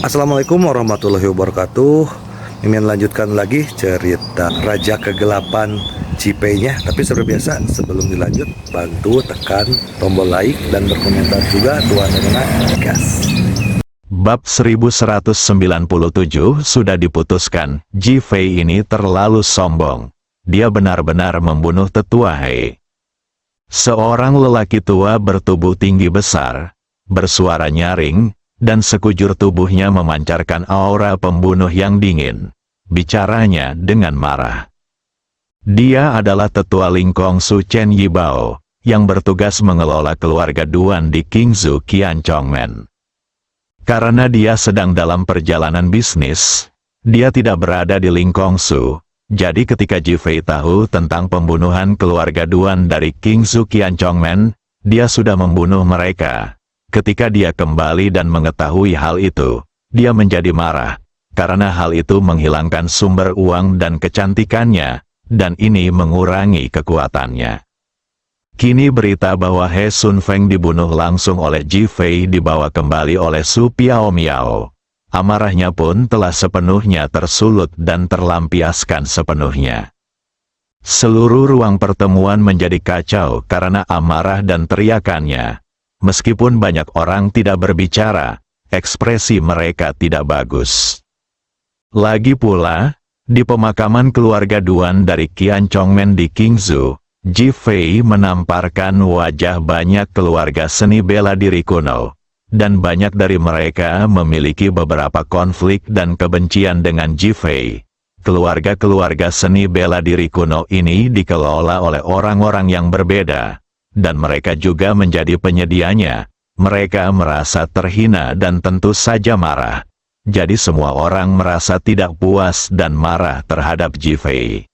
Assalamualaikum warahmatullahi wabarakatuh. Mimin lanjutkan lagi cerita Raja Kegelapan Cipei-nya. Tapi seperti biasa, sebelum dilanjut, bantu tekan tombol like dan berkomentar juga Tuan Rena gas. Bab 1197 sudah diputuskan. Ji Fei ini terlalu sombong. Dia benar-benar membunuh tetua He. Seorang lelaki tua bertubuh tinggi besar, bersuara nyaring, dan sekujur tubuhnya memancarkan aura pembunuh yang dingin. Bicaranya dengan marah. Dia adalah tetua Lingkong Su Chen Yibao, yang bertugas mengelola keluarga Duan di Qingzhou Qianchongmen. Karena dia sedang dalam perjalanan bisnis, dia tidak berada di Lingkong Su. Jadi ketika Ji Fei tahu tentang pembunuhan keluarga Duan dari Qingzhou Qianchongmen, dia sudah membunuh mereka. Ketika dia kembali dan mengetahui hal itu, dia menjadi marah, karena hal itu menghilangkan sumber uang dan kecantikannya, dan ini mengurangi kekuatannya. Kini berita bahwa He Sun Feng dibunuh langsung oleh Ji Fei dibawa kembali oleh Su Piao Miao. Amarahnya pun telah sepenuhnya tersulut dan terlampiaskan sepenuhnya. Seluruh ruang pertemuan menjadi kacau karena amarah dan teriakannya. Meskipun banyak orang tidak berbicara, ekspresi mereka tidak bagus. Lagi pula, di pemakaman keluarga Duan dari Qianchongmen di Qingzhou, Ji Fei menamparkan wajah banyak keluarga seni bela diri kuno, dan banyak dari mereka memiliki beberapa konflik dan kebencian dengan Ji Fei. Keluarga-keluarga seni bela diri kuno ini dikelola oleh orang-orang yang berbeda, dan mereka juga menjadi penyedianya. Mereka merasa terhina dan tentu saja marah. Jadi semua orang merasa tidak puas dan marah terhadap Ji Fei.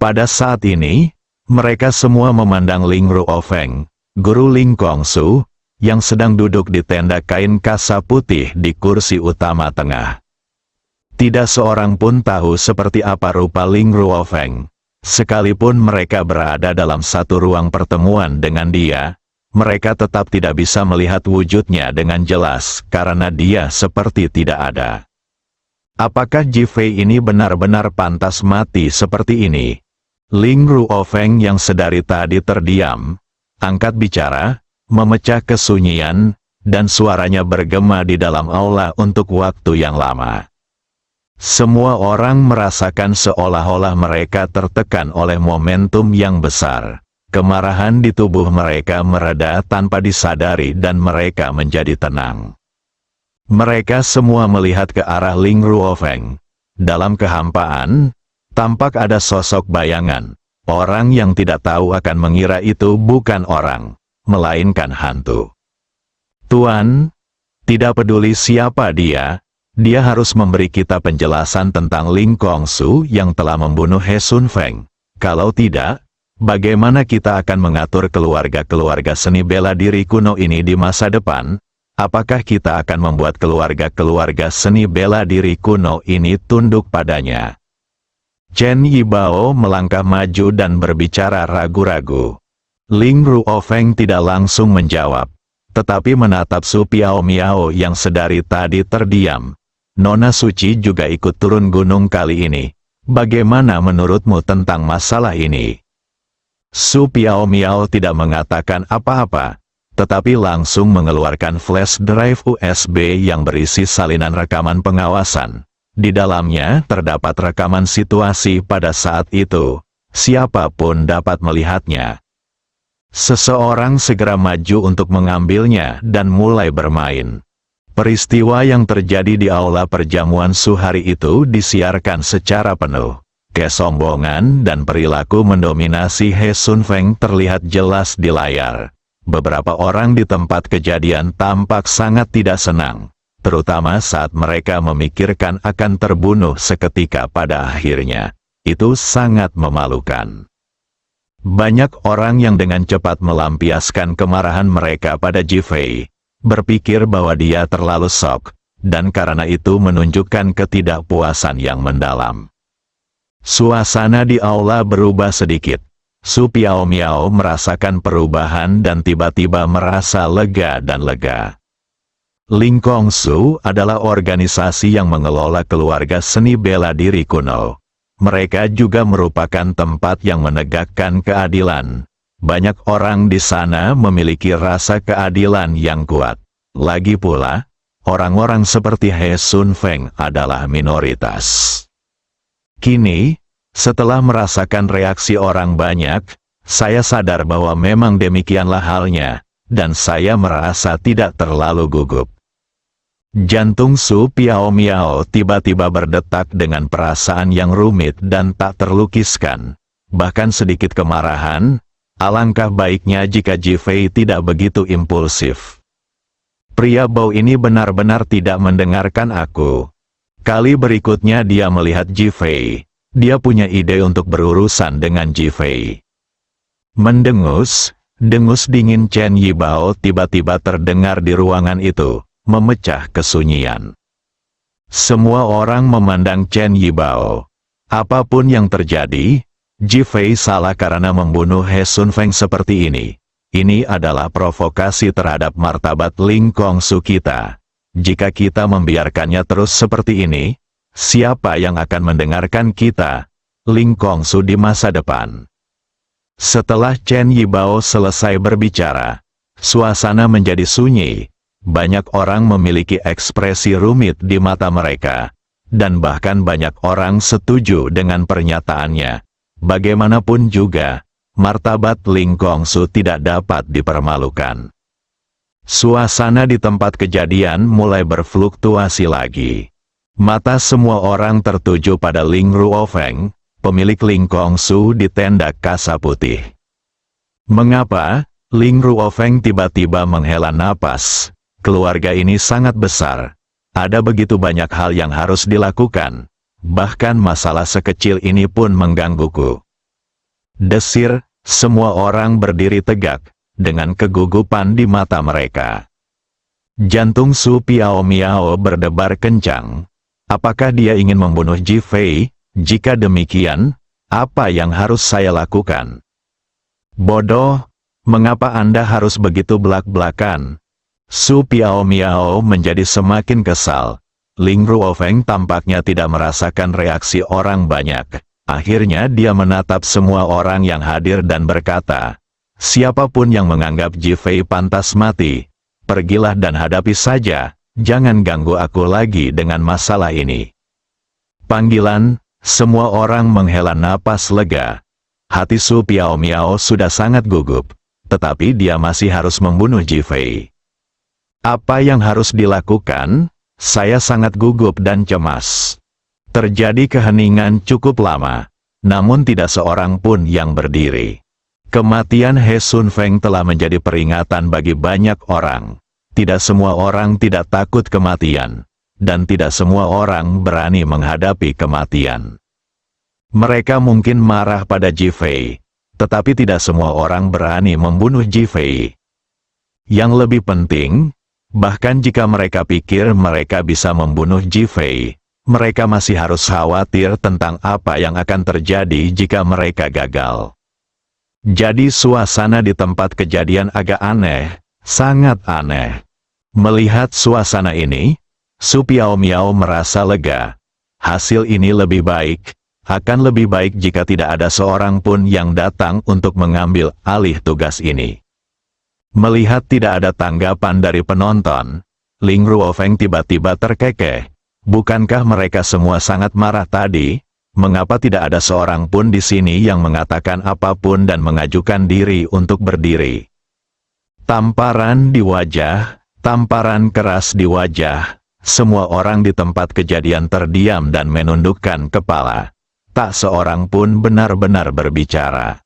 Pada saat ini, mereka semua memandang Ling Ruofeng, guru Ling Kongsu, yang sedang duduk di tenda kain kasa putih di kursi utama tengah. Tidak seorang pun tahu seperti apa rupa Ling Ruofeng. Sekalipun mereka berada dalam satu ruang pertemuan dengan dia, mereka tetap tidak bisa melihat wujudnya dengan jelas karena dia seperti tidak ada. Apakah Ji Fei ini benar-benar pantas mati seperti ini? Ling Ruofeng yang sedari tadi terdiam, angkat bicara, memecah kesunyian, dan suaranya bergema di dalam aula untuk waktu yang lama. Semua orang merasakan seolah-olah mereka tertekan oleh momentum yang besar. Kemarahan di tubuh mereka mereda tanpa disadari dan mereka menjadi tenang. Mereka semua melihat ke arah Ling Ruofeng. Dalam kehampaan, tampak ada sosok bayangan. Orang yang tidak tahu akan mengira itu bukan orang, melainkan hantu. Tuan, tidak peduli siapa dia harus memberi kita penjelasan tentang Ling Kongsu yang telah membunuh He Sun Feng. Kalau tidak, bagaimana kita akan mengatur keluarga-keluarga seni bela diri kuno ini di masa depan? Apakah kita akan membuat keluarga-keluarga seni bela diri kuno ini tunduk padanya? Chen Yibao melangkah maju dan berbicara ragu-ragu. Ling Ruofeng tidak langsung menjawab, tetapi menatap Su Piao Miao yang sedari tadi terdiam. Nona Suci juga ikut turun gunung kali ini. Bagaimana menurutmu tentang masalah ini? Su Piao Miao tidak mengatakan apa-apa, tetapi langsung mengeluarkan flash drive USB yang berisi salinan rekaman pengawasan. Di dalamnya terdapat rekaman situasi pada saat itu. Siapapun dapat melihatnya. Seseorang segera maju untuk mengambilnya dan mulai bermain. Peristiwa yang terjadi di aula perjamuan Suhari itu disiarkan secara penuh. Kesombongan dan perilaku mendominasi He Sun Feng terlihat jelas di layar. Beberapa orang di tempat kejadian tampak sangat tidak senang, terutama saat mereka memikirkan akan terbunuh seketika pada akhirnya. Itu sangat memalukan. Banyak orang yang dengan cepat melampiaskan kemarahan mereka pada Ji Fei, berpikir bahwa dia terlalu shock, dan karena itu menunjukkan ketidakpuasan yang mendalam. Suasana di aula berubah sedikit. Su Piao Miao merasakan perubahan dan tiba-tiba merasa lega dan lega. Ling Kongsu adalah organisasi yang mengelola keluarga seni bela diri kuno. Mereka juga merupakan tempat yang menegakkan keadilan. Banyak orang di sana memiliki rasa keadilan yang kuat. Lagi pula, orang-orang seperti He Sun Feng adalah minoritas. Kini, setelah merasakan reaksi orang banyak, saya sadar bahwa memang demikianlah halnya, dan saya merasa tidak terlalu gugup. Jantung Su Piao Miao tiba-tiba berdetak dengan perasaan yang rumit dan tak terlukiskan. Bahkan sedikit kemarahan, alangkah baiknya jika Ji Fei tidak begitu impulsif. Pria bau ini benar-benar tidak mendengarkan aku. Kali berikutnya dia melihat Ji Fei. Dia punya ide untuk berurusan dengan Ji Fei. Mendengus, dengus dingin Chen Yibao tiba-tiba terdengar di ruangan itu, memecah kesunyian. Semua orang memandang Chen Yibao. Apapun yang terjadi, Ji Fei salah karena membunuh He Sun Feng seperti ini. Ini adalah provokasi terhadap martabat Ling Kongsu kita. Jika kita membiarkannya terus seperti ini, siapa yang akan mendengarkan kita, Ling Kongsu di masa depan? Setelah Chen Yibao selesai berbicara, suasana menjadi sunyi. Banyak orang memiliki ekspresi rumit di mata mereka, dan bahkan banyak orang setuju dengan pernyataannya. Bagaimanapun juga, martabat Ling Kongsu tidak dapat dipermalukan. Suasana di tempat kejadian mulai berfluktuasi lagi. Mata semua orang tertuju pada Ling Ruofeng, pemilik Ling Kongsu di tenda kasa putih. Mengapa? Ling Ruofeng tiba-tiba menghela napas. Keluarga ini sangat besar. Ada begitu banyak hal yang harus dilakukan. Bahkan masalah sekecil ini pun menggangguku. Desir, semua orang berdiri tegak, dengan kegugupan di mata mereka. Jantung Su Piao Miao berdebar kencang. Apakah dia ingin membunuh Ji Fei? Jika demikian, apa yang harus saya lakukan? Bodoh, mengapa Anda harus begitu belak-belakan? Su Piao Miao menjadi semakin kesal. Ling Ruofeng tampaknya tidak merasakan reaksi orang banyak. Akhirnya dia menatap semua orang yang hadir dan berkata, siapapun yang menganggap Ji Fei pantas mati, pergilah dan hadapi saja, jangan ganggu aku lagi dengan masalah ini. Panggilan, semua orang menghela napas lega. Hati Su Piao Miao sudah sangat gugup, tetapi dia masih harus membunuh Ji Fei. Apa yang harus dilakukan? Saya sangat gugup dan cemas. Terjadi keheningan cukup lama, namun tidak seorang pun yang berdiri. Kematian He Sun Feng telah menjadi peringatan bagi banyak orang. Tidak semua orang tidak takut kematian, dan tidak semua orang berani menghadapi kematian. Mereka mungkin marah pada Ji Fei, tetapi tidak semua orang berani membunuh Ji Fei. Yang lebih penting, bahkan jika mereka pikir mereka bisa membunuh Ji Fei, mereka masih harus khawatir tentang apa yang akan terjadi jika mereka gagal. Jadi suasana di tempat kejadian agak aneh, sangat aneh. Melihat suasana ini, Su Piao Miao merasa lega. Hasil ini lebih baik, akan lebih baik jika tidak ada seorang pun yang datang untuk mengambil alih tugas ini. Melihat tidak ada tanggapan dari penonton, Ling Ruofeng tiba-tiba terkekeh. Bukankah mereka semua sangat marah tadi? Mengapa tidak ada seorang pun di sini yang mengatakan apapun dan mengajukan diri untuk berdiri? Tamparan di wajah, tamparan keras di wajah. Semua orang di tempat kejadian terdiam dan menundukkan kepala. Tak seorang pun benar-benar berbicara.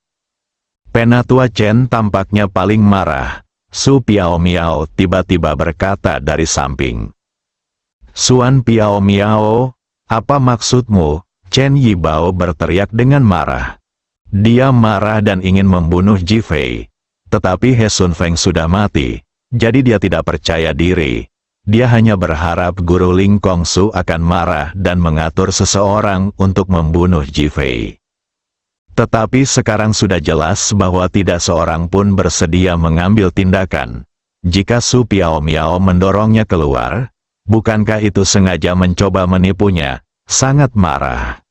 Penatua Chen tampaknya paling marah. Su Piao Miao tiba-tiba berkata dari samping. Suan Piao Miao, apa maksudmu? Chen Yibao berteriak dengan marah. Dia marah dan ingin membunuh Ji Fei. Tetapi He Sun Feng sudah mati, jadi dia tidak percaya diri. Dia hanya berharap Guru Ling Kongsu akan marah dan mengatur seseorang untuk membunuh Ji Fei. Tetapi sekarang sudah jelas bahwa tidak seorang pun bersedia mengambil tindakan. Jika Su Piao Miao mendorongnya keluar, bukankah itu sengaja mencoba menipunya? Sangat marah.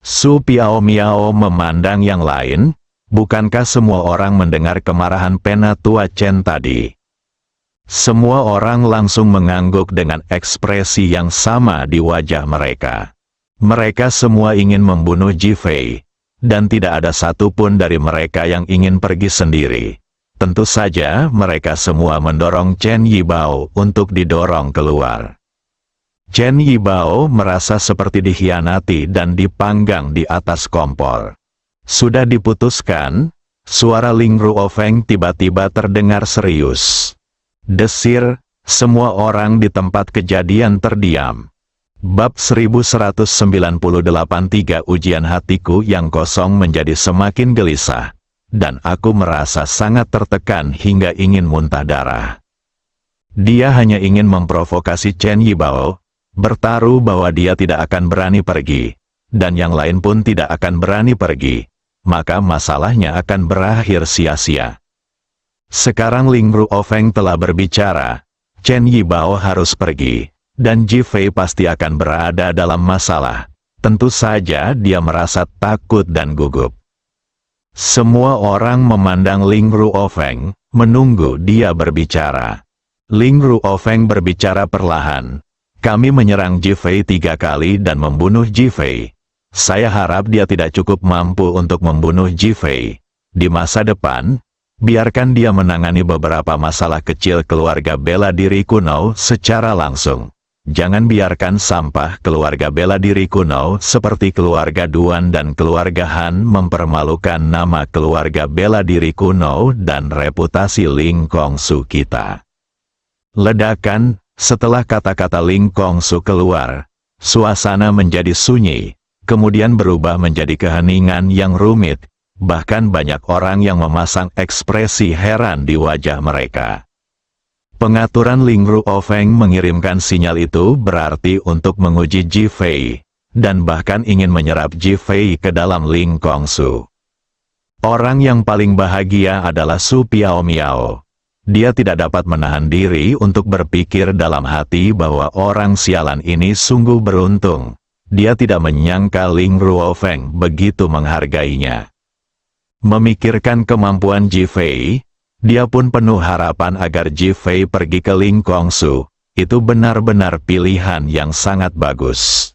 Su Piao Miao memandang yang lain. Bukankah semua orang mendengar kemarahan Penatua Chen tadi? Semua orang langsung mengangguk dengan ekspresi yang sama di wajah mereka. Mereka semua ingin membunuh Ji Fei, dan tidak ada satupun dari mereka yang ingin pergi sendiri. Tentu saja mereka semua mendorong Chen Yibao untuk didorong keluar. Chen Yibao merasa seperti dikhianati dan dipanggang di atas kompor. Sudah diputuskan, suara Ling Ruofeng tiba-tiba terdengar serius. Desir, semua orang di tempat kejadian terdiam. Bab 1198-3 Ujian hatiku yang kosong menjadi semakin gelisah, dan aku merasa sangat tertekan hingga ingin muntah darah. Dia hanya ingin memprovokasi Chen Yibao, bertaruh bahwa dia tidak akan berani pergi, dan yang lain pun tidak akan berani pergi. Maka masalahnya akan berakhir sia-sia. Sekarang Ling Ruofeng telah berbicara, Chen Yibao harus pergi, dan Ji Fei pasti akan berada dalam masalah. Tentu saja dia merasa takut dan gugup. Semua orang memandang Ling Ruofeng, menunggu dia berbicara. Ling Ruofeng berbicara perlahan. Kami menyerang Ji Fei 3 kali dan membunuh Ji Fei. Saya harap dia tidak cukup mampu untuk membunuh Ji Fei. Di masa depan, biarkan dia menangani beberapa masalah kecil keluarga bela diri kuno secara langsung. Jangan biarkan sampah keluarga bela diri kuno seperti keluarga Duan dan keluarga Han mempermalukan nama keluarga bela diri kuno dan reputasi Ling Kongsu kita. Ledakan, setelah kata-kata Ling Kongsu keluar, suasana menjadi sunyi. Kemudian berubah menjadi keheningan yang rumit, bahkan banyak orang yang memasang ekspresi heran di wajah mereka. Pengaturan Ling Ruofeng mengirimkan sinyal itu berarti untuk menguji Ji Fei, dan bahkan ingin menyerap Ji Fei ke dalam Ling Kongsu. Orang yang paling bahagia adalah Su Piao Miao. Dia tidak dapat menahan diri untuk berpikir dalam hati bahwa orang sialan ini sungguh beruntung. Dia tidak menyangka Ling Ruofeng begitu menghargainya. Memikirkan kemampuan Ji Fei, dia pun penuh harapan agar Ji Fei pergi ke Ling Kongsu. Itu benar-benar pilihan yang sangat bagus.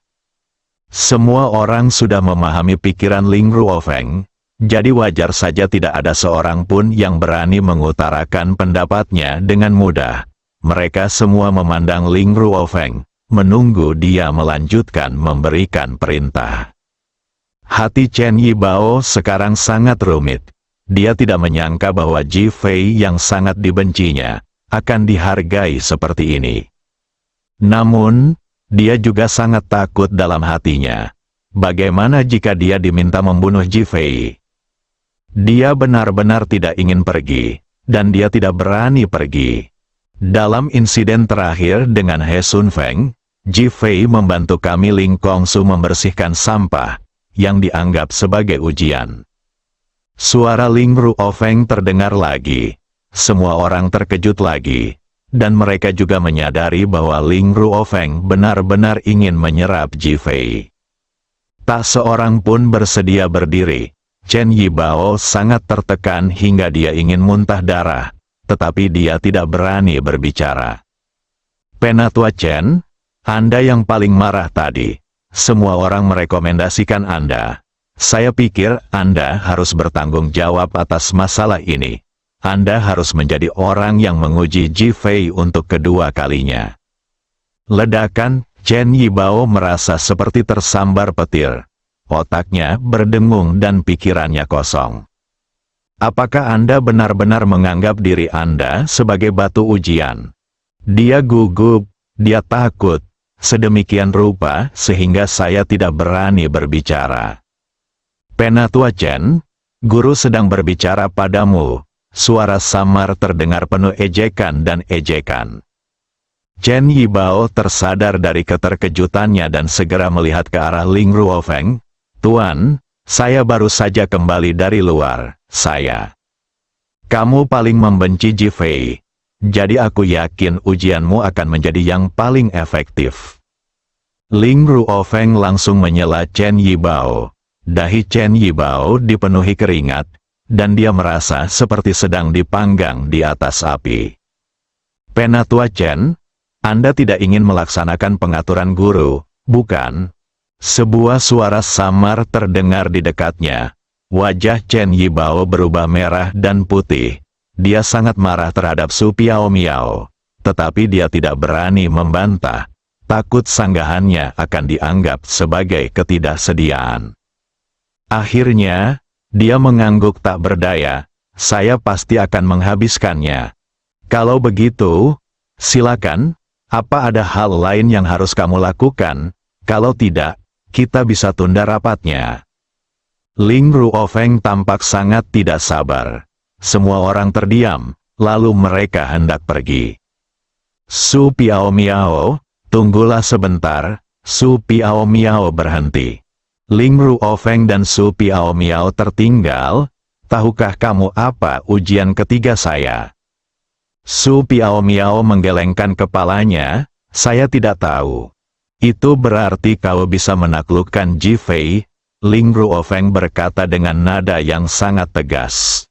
Semua orang sudah memahami pikiran Ling Ruofeng, jadi wajar saja tidak ada seorang pun yang berani mengutarakan pendapatnya dengan mudah. Mereka semua memandang Ling Ruofeng, menunggu dia melanjutkan memberikan perintah. Hati Chen Yibao sekarang sangat rumit. Dia tidak menyangka bahwa Ji Fei yang sangat dibencinya akan dihargai seperti ini. Namun, dia juga sangat takut dalam hatinya. Bagaimana jika dia diminta membunuh Ji Fei? Dia benar-benar tidak ingin pergi, dan dia tidak berani pergi. Dalam insiden terakhir dengan He Sun Feng, Ji Fei membantu kami Ling Kongsu membersihkan sampah, yang dianggap sebagai ujian. Suara Ling Ruofeng terdengar lagi. Semua orang terkejut lagi, dan mereka juga menyadari bahwa Ling Ruofeng benar-benar ingin menyerap Ji Fei. Tak seorang pun bersedia berdiri. Chen Yibao sangat tertekan hingga dia ingin muntah darah, tetapi dia tidak berani berbicara. Penatua Chen, Anda yang paling marah tadi. Semua orang merekomendasikan Anda. Saya pikir Anda harus bertanggung jawab atas masalah ini. Anda harus menjadi orang yang menguji Ji Fei untuk kedua kalinya. Ledakan, Chen Yibao merasa seperti tersambar petir. Otaknya berdengung dan pikirannya kosong. Apakah Anda benar-benar menganggap diri Anda sebagai batu ujian? Dia gugup, dia takut, sedemikian rupa sehingga saya tidak berani berbicara. Penatua Chen, guru sedang berbicara padamu. Suara samar terdengar penuh ejekan dan ejekan. Chen Yibao tersadar dari keterkejutannya dan segera melihat ke arah Ling Ruofeng. Tuan, saya baru saja kembali dari luar, saya. Kamu paling membenci Ji Fei. Jadi aku yakin ujianmu akan menjadi yang paling efektif. Ling Ruofeng langsung menyela Chen Yibao. Dahi Chen Yibao dipenuhi keringat, dan dia merasa seperti sedang dipanggang di atas api. Penatua Chen, Anda tidak ingin melaksanakan pengaturan guru, bukan? Sebuah suara samar terdengar di dekatnya. Wajah Chen Yibao berubah merah dan putih. Dia sangat marah terhadap Su Piao Miao, tetapi dia tidak berani membantah. Takut sanggahannya akan dianggap sebagai ketidaksediaan. Akhirnya, dia mengangguk tak berdaya. Saya pasti akan menghabiskannya. Kalau begitu, silakan. Apa ada hal lain yang harus kamu lakukan? Kalau tidak, kita bisa tunda rapatnya. Ling Ruofeng tampak sangat tidak sabar. Semua orang terdiam, lalu mereka hendak pergi. Su Piao Miao, tunggulah sebentar. Su Piao Miao berhenti. Ling Ruofeng dan Su Piao Miao tertinggal. Tahukah kamu apa ujian ketiga saya? Su Piao Miao menggelengkan kepalanya. Saya tidak tahu. Itu berarti kau bisa menaklukkan Ji Fei. Ling Ruofeng berkata dengan nada yang sangat tegas.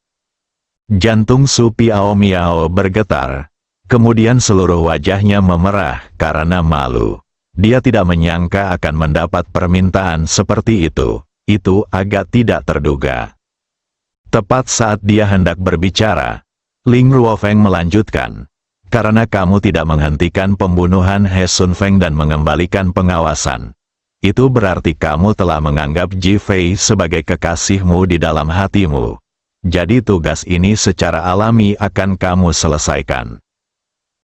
Jantung Su Piao Miao bergetar. Kemudian seluruh wajahnya memerah karena malu. Dia tidak menyangka akan mendapat permintaan seperti itu. Itu agak tidak terduga. Tepat saat dia hendak berbicara, Ling Ruofeng melanjutkan. Karena kamu tidak menghentikan pembunuhan He Sun Feng dan mengembalikan pengawasan. Itu berarti kamu telah menganggap Ji Fei sebagai kekasihmu di dalam hatimu. Jadi tugas ini secara alami akan kamu selesaikan.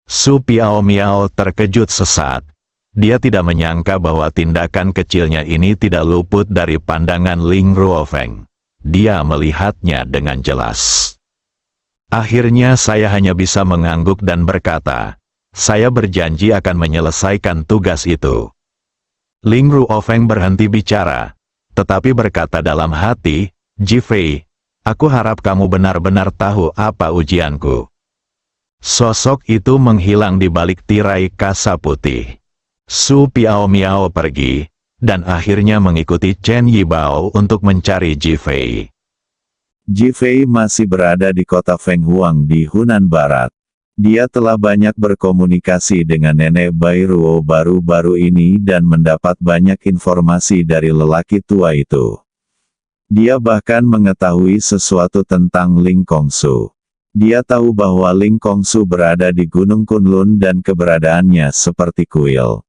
Su Piao Miao terkejut sesaat. Dia tidak menyangka bahwa tindakan kecilnya ini tidak luput dari pandangan Ling Ruofeng. Dia melihatnya dengan jelas. Akhirnya saya hanya bisa mengangguk dan berkata, saya berjanji akan menyelesaikan tugas itu. Ling Ruofeng berhenti bicara, tetapi berkata dalam hati, Ji Fei, aku harap kamu benar-benar tahu apa ujianku. Sosok itu menghilang di balik tirai kasa putih. Su Piao Miao pergi, dan akhirnya mengikuti Chen Yibao untuk mencari Ji Fei. Ji Fei masih berada di kota Fenghuang di Hunan Barat. Dia telah banyak berkomunikasi dengan nenek Bai Ruo baru-baru ini dan mendapat banyak informasi dari lelaki tua itu. Dia bahkan mengetahui sesuatu tentang Ling Kongsu. Dia tahu bahwa Ling Kongsu berada di Gunung Kunlun dan keberadaannya seperti kuil.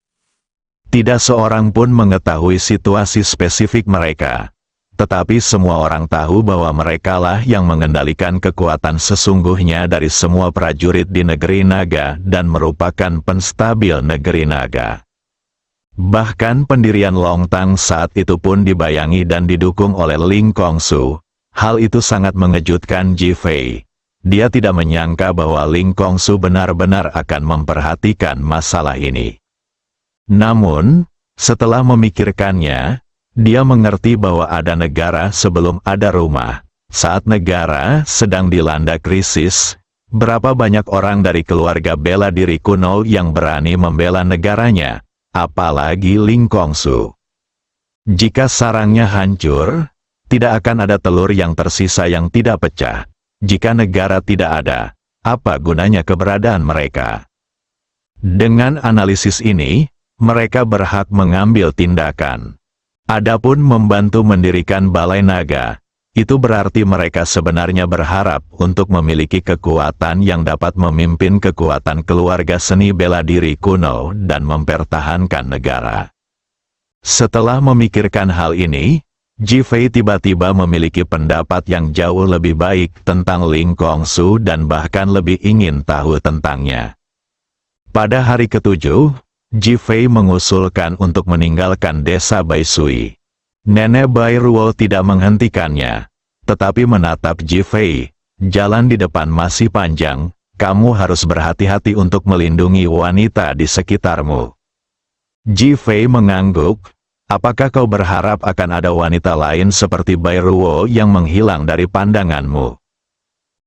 Tidak seorang pun mengetahui situasi spesifik mereka. Tetapi semua orang tahu bahwa merekalah yang mengendalikan kekuatan sesungguhnya dari semua prajurit di negeri naga dan merupakan penstabil negeri naga. Bahkan pendirian Longtang saat itu pun dibayangi dan didukung oleh Ling Kongsu. Hal itu sangat mengejutkan Ji Fei. Dia tidak menyangka bahwa Ling Kongsu benar-benar akan memperhatikan masalah ini. Namun, setelah memikirkannya, dia mengerti bahwa ada negara sebelum ada rumah. Saat negara sedang dilanda krisis, berapa banyak orang dari keluarga bela diri kuno yang berani membela negaranya? Apalagi Ling Kongsu. Jika sarangnya hancur, tidak akan ada telur yang tersisa yang tidak pecah. Jika negara tidak ada, apa gunanya keberadaan mereka? Dengan analisis ini, mereka berhak mengambil tindakan. Adapun membantu mendirikan Balai Naga, itu berarti mereka sebenarnya berharap untuk memiliki kekuatan yang dapat memimpin kekuatan keluarga seni bela diri kuno dan mempertahankan negara. Setelah memikirkan hal ini, Ji Fei tiba-tiba memiliki pendapat yang jauh lebih baik tentang Ling Kongsu dan bahkan lebih ingin tahu tentangnya. Pada hari ketujuh, Ji Fei mengusulkan untuk meninggalkan desa Baisui. Nenek Bai Ruo tidak menghentikannya, tetapi menatap Ji Fei. Jalan di depan masih panjang, kamu harus berhati-hati untuk melindungi wanita di sekitarmu. Ji Fei mengangguk, apakah kau berharap akan ada wanita lain seperti Bai Ruo yang menghilang dari pandanganmu?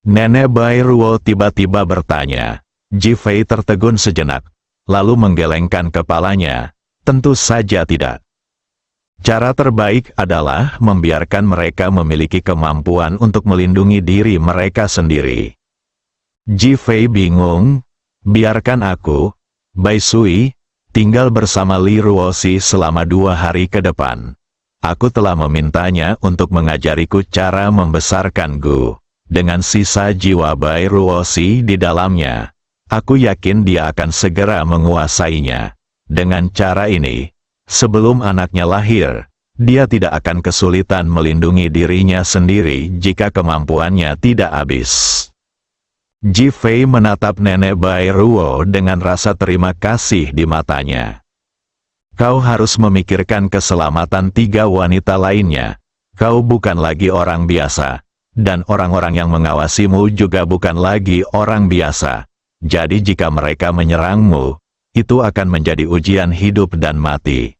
Nenek Bai Ruo tiba-tiba bertanya, Ji Fei tertegun sejenak, lalu menggelengkan kepalanya. Tentu saja tidak. Cara terbaik adalah membiarkan mereka memiliki kemampuan untuk melindungi diri mereka sendiri. Ji Fei bingung. Biarkan aku, Bai Sui, tinggal bersama Li Ruoxi selama 2 hari ke depan. Aku telah memintanya untuk mengajariku cara membesarkan Gu. Dengan sisa jiwa Bai Ruoxi di dalamnya, aku yakin dia akan segera menguasainya. Dengan cara ini, sebelum anaknya lahir, dia tidak akan kesulitan melindungi dirinya sendiri jika kemampuannya tidak habis. Ji Fei menatap nenek Bai Ruo dengan rasa terima kasih di matanya. Kau harus memikirkan keselamatan 3 wanita lainnya. Kau bukan lagi orang biasa, dan orang-orang yang mengawasimu juga bukan lagi orang biasa. Jadi jika mereka menyerangmu, itu akan menjadi ujian hidup dan mati.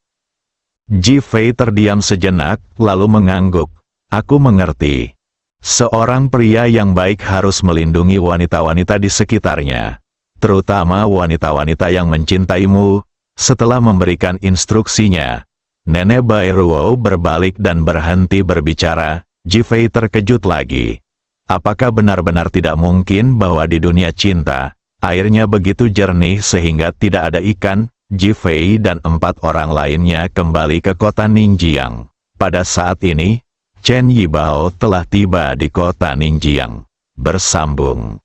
Ji Fei terdiam sejenak, lalu mengangguk. Aku mengerti. Seorang pria yang baik harus melindungi wanita-wanita di sekitarnya, terutama wanita-wanita yang mencintaimu. Setelah memberikan instruksinya, nenek Bai Ruo berbalik dan berhenti berbicara. Ji Fei terkejut lagi. Apakah benar-benar tidak mungkin bahwa di dunia cinta, airnya begitu jernih sehingga tidak ada ikan? Ji Fei dan 4 orang lainnya kembali ke kota Ningjiang. Pada saat ini, Chen Yibao telah tiba di kota Ningjiang. Bersambung.